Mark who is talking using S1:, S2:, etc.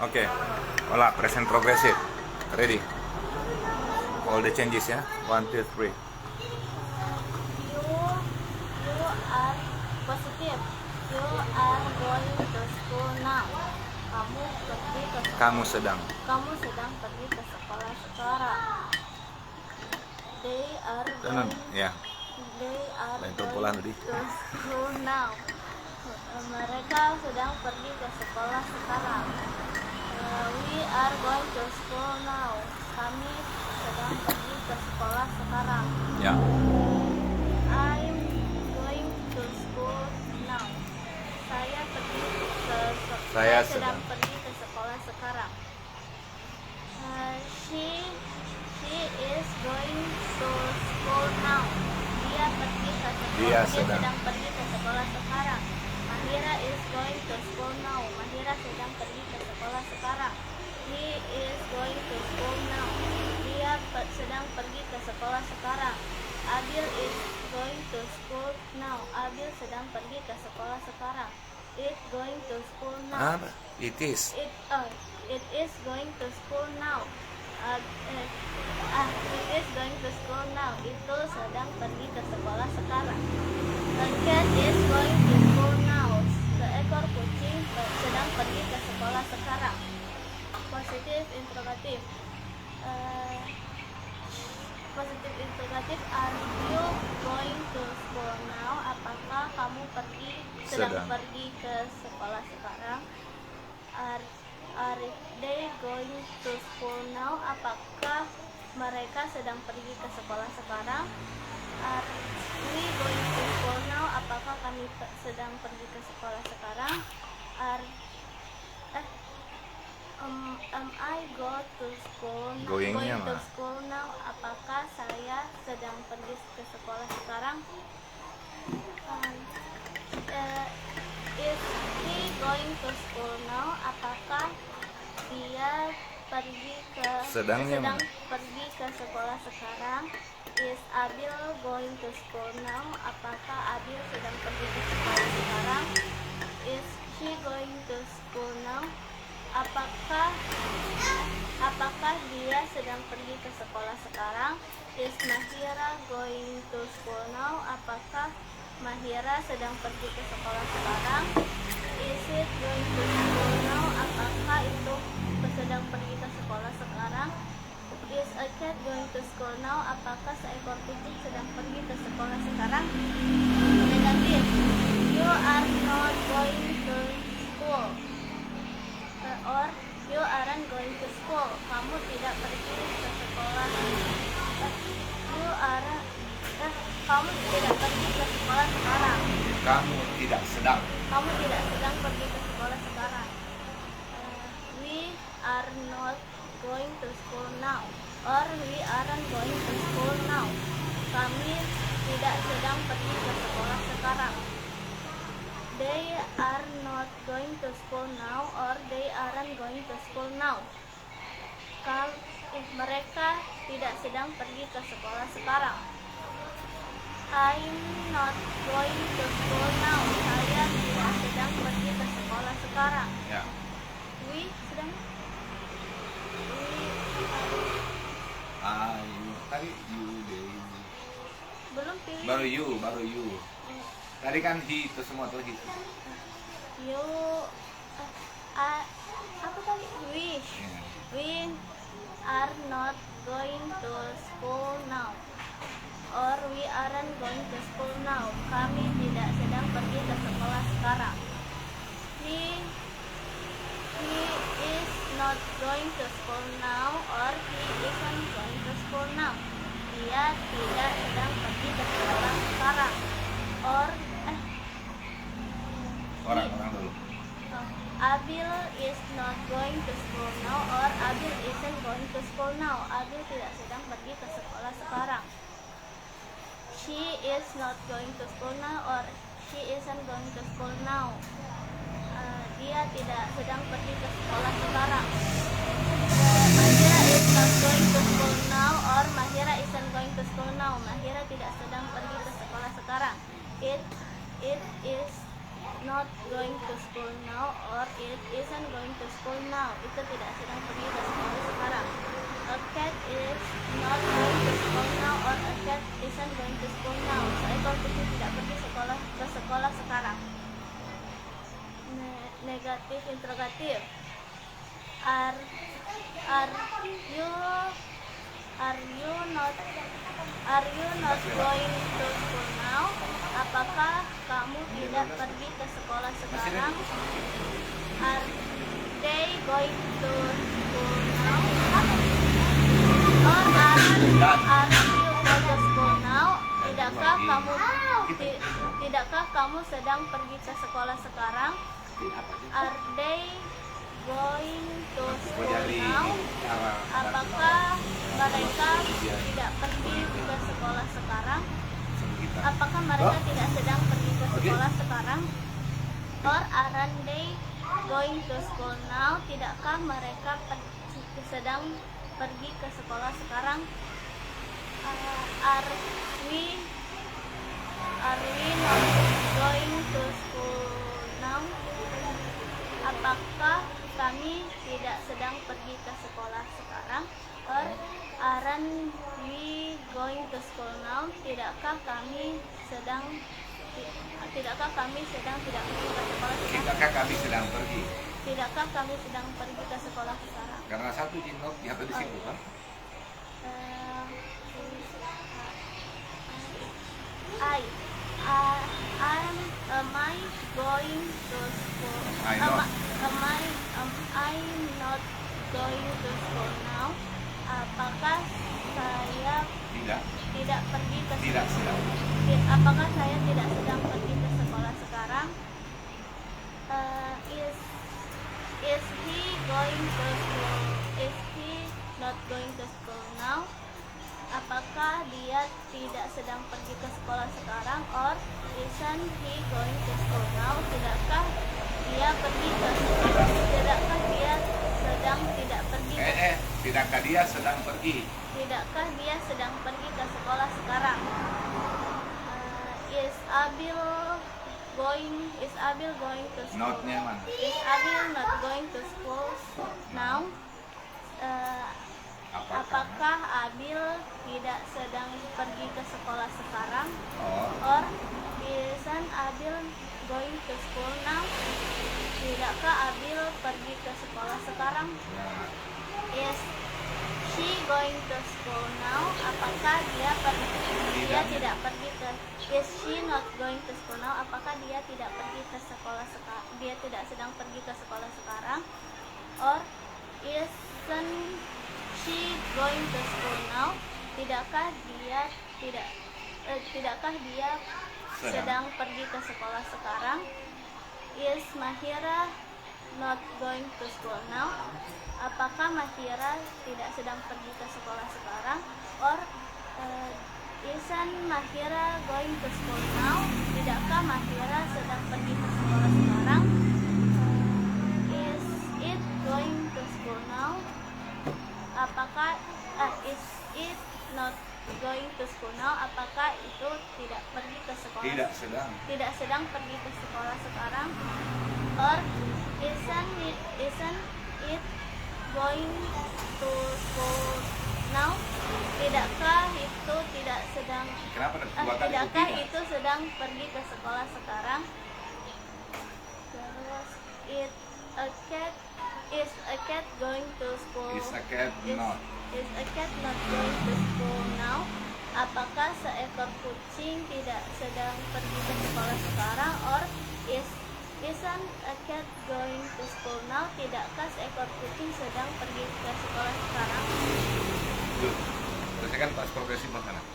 S1: Oke. Hola, present progressive. Ready. All the changes ya. 1, 2, 3.
S2: You are positive. You are going to school now. Kamu sedang pergi ke sekolah sekarang. They are going
S1: Ya.
S2: to school now. Mereka sedang pergi ke sekolah sekarang. We are going to school now. Kami sedang pergi ke sekolah sekarang.
S1: Ya.
S2: I'm going to school now. Saya sedang pergi ke sekolah sekarang. She is going to school now. Dia sedang pergi ke sekolah sekarang. Mahira is going to school now. Mahira sedang pergi ke sekolah sekarang. He is going to school now. Dia sedang pergi ke sekolah sekarang. Abil is going to school now. Abil sedang pergi ke sekolah sekarang. It going to school now.
S1: It is.
S2: It is going to school now. It is going to school now. Itu sedang pergi ke sekolah sekarang. The cat is going to school now. Seekor kucing sedang pergi ke sekolah sekarang. Positif interrogatif. Positif interrogatif. Are you going to school now? Apakah kamu sedang pergi ke sekolah sekarang? Are they going to school now? Apakah mereka sedang pergi ke sekolah sekarang? Are we going to school now? Apakah kami sedang pergi ke sekolah sekarang? Am I go to school now? Going to school now? Apakah saya sedang pergi ke sekolah sekarang? Is he going to school now? Apakah dia sedang pergi ke sekolah sekarang? Is Abil going to school now? Apakah Abil sedang pergi ke sekolah sekarang? Is she going to school now? Apakah dia sedang pergi ke sekolah sekarang? Is Mahira going to school now? Apakah Mahira sedang pergi ke sekolah sekarang? Is it going to school now? Apakah itu sedang pergi ke sekolah sekarang? Is a cat going to school now? Apakah seekor kucing sedang pergi ke sekolah sekarang? Negatif. You are not going to school. Or you aren't going to school. Kamu tidak pergi ke sekolah. Kamu tidak pergi ke sekolah sekarang.
S1: Kamu tidak sedang
S2: pergi ke sekolah sekarang. We are not going to school now. Or we aren't going to school now. Kami tidak sedang pergi ke sekolah sekarang. They are not going to school now. Or they aren't going to school now. Mereka tidak sedang pergi ke sekolah sekarang. I'm not going to school now. Saya tidak sedang pergi ke sekolah sekarang.
S1: Ya.
S2: We sedang.
S1: Tadi you, they.
S2: Belum pilih.
S1: Baru you. Tadi kan he itu semua tuh he.
S2: You. Apa tadi? We.
S1: Yeah.
S2: We are not going to school now. Or we aren't going to school now. Kami tidak sedang pergi ke sekolah sekarang. He is not going to school now. Or he isn't going to school now. Dia tidak sedang pergi ke sekolah sekarang.
S1: Orang dulu.
S2: Abil is not going to school now. Or Abil isn't going to school now. Abil tidak sedang pergi ke sekolah sekarang. She is not going to school now. Or she isn't going to school now. Dia tidak sedang pergi ke sekolah sekarang. Mahira is not going to school now. Or Mahira isn't going to school now. Mahira tidak sedang pergi ke sekolah sekarang. It is not going to school now. Or it isn't going to school now. now. Itu tidak sedang pergi ke sekolah sekarang. A cat is not going to school now, or a cat isn't going to school now. Seekor kucing tidak pergi ke sekolah sekarang. Negatif interrogatif. Are you not going to school now? Apakah kamu tidak pergi ke sekolah sekarang? Are they going to school now? Or are you going to school now? Tidakkah kamu sedang pergi ke sekolah sekarang? Are they going to school now? Apakah mereka tidak pergi ke sekolah sekarang? Apakah mereka tidak sedang pergi ke sekolah sekarang? Or aren't they going to school now? Tidakkah mereka sedang pergi ke sekolah sekarang? Are we not going to school now? Apakah kami tidak sedang pergi ke sekolah sekarang? Or aren't we going to school now? Tidakkah kami sedang tidak pergi ke sekolah sekarang?
S1: Tidakkah kami sedang pergi?
S2: Tidakkah kami sedang pergi ke sekolah sekarang?
S1: Karena satu jinok yang ada di situ kan?
S2: Am I going to school? I'm not going to school now. Apakah saya tidak pergi ke sekolah? Apakah saya tidak sedang pergi ke sekolah sekarang? Is he going to school? Is he not going to school now? Apakah dia tidak sedang pergi ke sekolah sekarang? Or isn't he going to school now? Tidakkah dia pergi ke sekolah? Tidakkah dia sedang tidak pergi?
S1: Tidakkah dia sedang pergi?
S2: Tidakkah dia sedang pergi ke sekolah sekarang? Is Abil going to school?
S1: Notnya mana?
S2: Is Abil not going to school now? Apakah Abil tidak sedang pergi ke sekolah sekarang? Or isn't Abil going to school now? Tidakkah Abil pergi ke sekolah sekarang? Is she going to school now? Apakah dia tidak pergi ke? Is she not going to school now? Apakah dia tidak pergi ke sekolah sekarang? Dia tidak sedang pergi ke sekolah sekarang? Or isn't she going to school now? Tidakkah dia sedang pergi ke sekolah sekarang? Is Mahira not going to school now? Apakah Mahira tidak sedang pergi ke sekolah sekarang? Or isn't Mahira going to school now? Tidakkah Mahira sedang pergi ke sekolah sekarang? Is it going to school now? Apakah is it not going to school now? Apakah itu tidak pergi ke sekolah? Tidak sedang pergi ke sekolah sekarang. Or isn't it going to school now? Tidakkah itu tidak sedang? Tidakkah itu sedang pergi ke sekolah sekarang? Terus Is a cat going to school?
S1: Is a cat not?
S2: Is a cat not going to school now? Apakah seekor kucing tidak sedang pergi ke sekolah sekarang? Or isn't a cat going to school now? Tidakkah seekor kucing sedang pergi ke sekolah sekarang?
S1: Selesaikan pas progresif makanan.